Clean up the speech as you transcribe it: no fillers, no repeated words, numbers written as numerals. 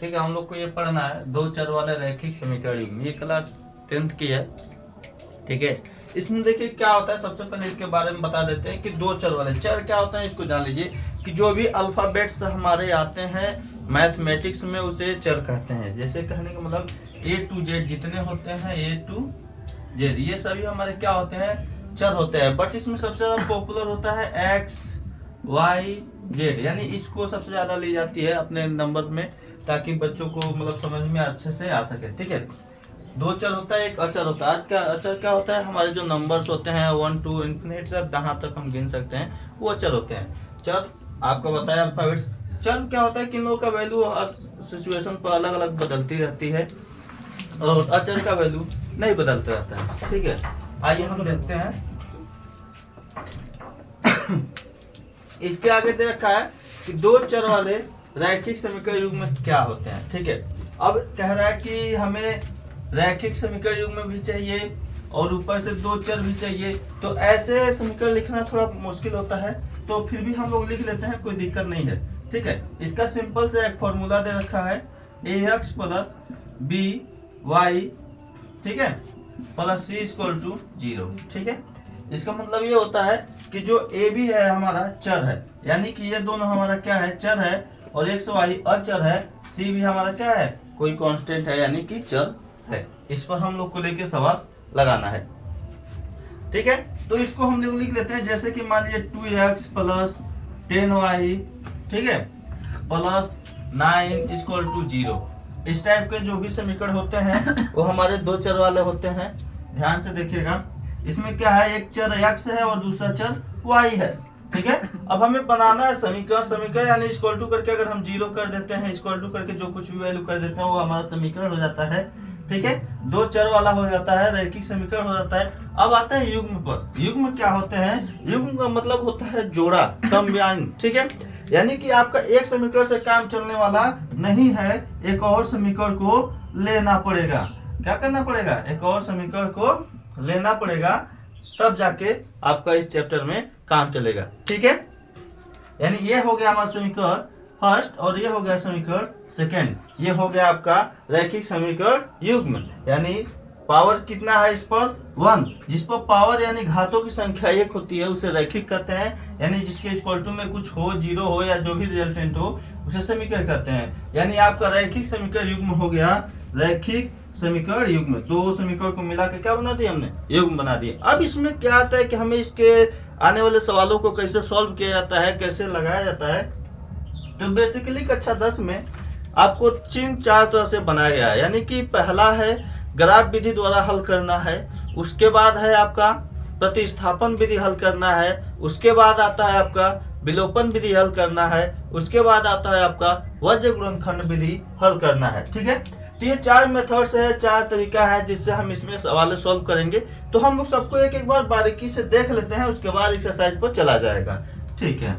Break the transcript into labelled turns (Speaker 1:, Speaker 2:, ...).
Speaker 1: ठीक है, हम लोग को ये पढ़ना है दो चर वाले रैखिक समीकरण युग्म, ये क्लास 10th की है। ठीक है, इसमें देखिए क्या होता है, सबसे पहले इसके बारे में बता देते हैं कि दो चर वाले चर क्या होता है। इसको जान लीजिए कि जो भी अल्फाबेट्स हमारे आते हैं मैथमेटिक्स में उसे चर कहते हैं। जैसे कहने का मतलब A to Z जितने होते हैं A to Z, ये सभी हमारे क्या होते हैं, चर होते हैं। बट इसमें सबसे ज्यादा पॉपुलर होता है X Y Z, यानी इसको सबसे ज्यादा ली जाती है अपने नंबर में, ताकि बच्चों को मतलब समझ में अच्छे से आ सके। ठीक है, दो चर होता है, एक अचर होता है। आज का अचर क्या होता है, हमारे जो नंबर्स होते हैं 1 2 इन्फिनिट से जहाँ तक हम गिन सकते हैं वो अचर होते हैं। चर आपको बताया अल्फाबेट्स। चर क्या होता है कि इन लोगों का वैल्यू हर सिचुएशन पर अलग अलग बदलती रहती है, और अचर का वैल्यू नहीं बदलता रहता है। ठीक है, आइए हम देखते हैं। इसके आगे दे रखा है कि दो चर वाले रैखिक समीकरण युग्म में क्या होते हैं। ठीक है, अब कह रहा है कि हमें रैखिक समीकरण युग्म भी चाहिए और ऊपर से दो चर भी चाहिए, तो ऐसे समीकरण लिखना थोड़ा मुश्किल होता है, तो फिर भी हम लोग लिख लेते हैं, कोई दिक्कत नहीं है। ठीक है, इसका सिंपल से एक फॉर्मूला दे रखा है ax प्लस बी वाई, ठीक है, प्लस सी इक्वल टू 0। ठीक है, इसका मतलब ये होता है कि जो ए बी है हमारा चर है, यानी कि ये दोनों हमारा क्या है, चर है, और एक्स वाई अचर है, सी भी हमारा क्या है, कोई कांस्टेंट है, यानी कि चर है। इस पर हम लोग को लेके सवाल लगाना है। ठीक है, तो इसको हम लोग लिख लेते हैं, जैसे कि मान लीजिए 2x प्लस 10y, ठीक है, प्लस 9 इक्वल टू 0। इस टाइप के जो भी समीकरण होते हैं वो हमारे दो चर वाले होते हैं। ध्यान से देखिएगा, इसमें क्या है, एक चर x है और दूसरा चर y है। ठीक है, अब हमें बनाना है समीकरण। समीकरण यानी इक्वल टू करके अगर हम 0 कर देते हैं, इक्वल टू करके जो कुछ भी वैल्यू कर देते हैं वो हमारा समीकरण हो जाता है। ठीक है, दो चर वाला हो जाता है, रैखिक समीकरण हो जाता है। अब आता है युग्म पर। युग्म क्या होते हैं, युग्म का मतलब होता है जोड़ा, कंबाइन। ठीक है, यानी कि आपका एक समीकरण से काम चलने वाला नहीं है, एक और समीकरण को लेना पड़ेगा। क्या करना पड़ेगा, एक और समीकरण को लेना पड़ेगा, तब जाके आपका इस चैप्टर में काम चलेगा। ठीक है, यानी ये हो गया हमारा समीकरण फर्स्ट और ये हो गया समीकरण सेकेंड। ये हो गया आपका रैखिक समीकरण युग्म, यानी पावर कितना है इस पर 1, जिस पर पावर यानी घातों की संख्या 1 होती है उसे रैखिक कहते हैं। यानी जिसके इक्वल टू में कुछ हो, 0 हो या जो भी रिजल्टेंट हो उसे समीकरण कहते हैं। यानी आपका रैखिक समीकरण युग्म हो गया रैखिक समीकरण युग्म। दो समीकरण को मिला के क्या बना दिया हमने, युग्म बना दिए। अब इसमें क्या आता है कि हमें इसके आने वाले सवालों को कैसे सॉल्व किया जाता है, कैसे लगाया जाता है। तो बेसिकली कक्षा 10 में आपको चिन्ह 4 तरह से बनाया गया है। यानी कि पहला है ग्राफ विधि द्वारा हल करना है, उसके बाद है आपका प्रतिस्थापन विधि हल करना है, उसके बाद आता है आपका विलोपन विधि हल करना है, उसके बाद आता है आपका वज्र गुणनखंड विधि हल करना है। ठीक है, तो ये 4 मेथड्स है, 4 तरीका है जिससे हम इसमें सवाल सॉल्व करेंगे। तो हम लोग सबको एक एक बार बारीकी से देख लेते हैं, उसके बाद एक्सरसाइज पर चला जाएगा। ठीक है।